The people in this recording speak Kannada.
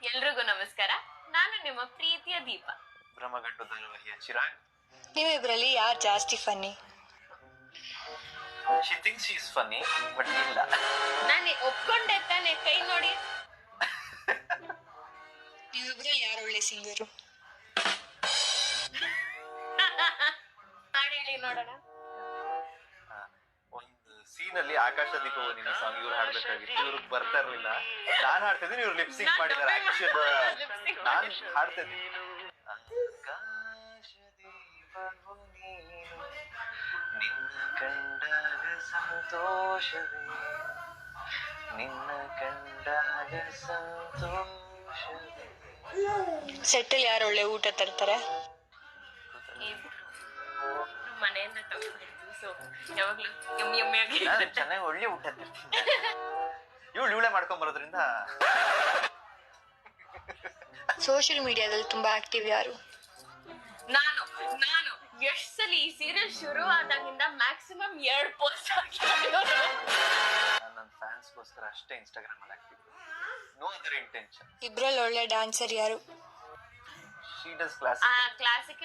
ಎಲ್ರಿಗೂ ನಮಸ್ಕಾರ. ನಾನು ನಿಮ್ಮ ಪ್ರೀತಿಯ ದೀಪ. ಬ್ರಹ್ಮಗಂಟು ಧಾರಾವಾಹಿಯ ಚಿರಾಗ್. ನೀವಿಬ್ರಲ್ಲಿ ಯಾರು ಜಾಸ್ತಿ funny? She thinks she is funny but ಇಲ್ಲ. ನಾನು ಒಪ್ಕೊಂಡೆ ತಾನೆ, ಕೈ ನೋಡಿ. ನೀವಿಬ್ರಲ್ಲಿ ಯಾರು ಒಳ್ಳೆ ಸಿಂಗರು? ಹಾಡು ಹೇಳಿ ನೋಡೋಣ. ಒಂದು ಸೀನ್ ಅಲ್ಲಿ ಆಕಾಶ ದೀಪವು ನಿನ್ನ ಸಾಂಗ್ ಇವ್ರು ಹಾಡ್ಬೇಕಾಗಿತ್ತು, ಇವ್ರಿಗೆ ಬರ್ತಾ ಇರ್ಲಿಲ್ಲ. ನಾನ್ ಹಾಡ್ತಾ ಇದ್ದೀನಿ, ಇವ್ರು ಲಿಪ್ಸಿಂಗ್ ಮಾಡಿದಾರೆ. ನಾನ್ ಹಾಡ್ತಾ ಇದ್ದೀನಿ. ಆಕಾಶ ದೀಪವು ನೀನು, ನಿನ್ನ ಕಂಡಾಗ ಸಂತೋಷವೇ, ನಿನ್ನ ಕಂಡಾಗ ಸಂತೋಷವೇ. ಸೆಟ್ಟಲ್ಲಿ ಯಾರು ಒಳ್ಳೆ ಊಟ ತರ್ತಾರೆ? ಮನೆಯಿಂದ ತಗೊಂಡಿರ್ತೀವಿ, ಸೊ ಯಾವಾಗ್ಲೂ ಯಮ್ಮಿ ಯಮ್ಮಿಯಾಗಿ ನಾನು ಚೆನ್ನಾಗಿ ಒಳ್ಳೆ ಊಟ ತಿರ್ತೀನಿ. ಇವಳೆ ಮಾಡ್ಕೊಂಡ್ ಬರೋದ್ರಿಂದ. ಸೋಷಿಯಲ್ ಮೀಡಿಯಾದಲ್ಲಿ ತುಂಬಾ ಆಕ್ಟಿವ್ ಯಾರು? ನಾನು ಎಷ್ಟ್ ಸಲ ಈ ಸೀರಿಯಲ್ ಶುರು ಆದಾಗಿಂದ ಮ್ಯಾಕ್ಸಿಮಮ್ 2 ಪೋಸ್ಟ್ ನನ್ನ ಫ್ಯಾನ್ಸ್ಗೋಸ್ಕರ ಅಷ್ಟೇ ಇನ್ಸ್ಟಾಗ್ರಾಮ್ ಅಲ್ಲಿ ಹಾಕ್ತಿದ್ದೆ. No other intention. ಇಬ್ರಲ್ಲಿ ಒಳ್ಳೆ ಡ್ಯಾನ್ಸರ್ ಯಾರು? She does classical. ಕ್ಲಾಸಿಕಲ್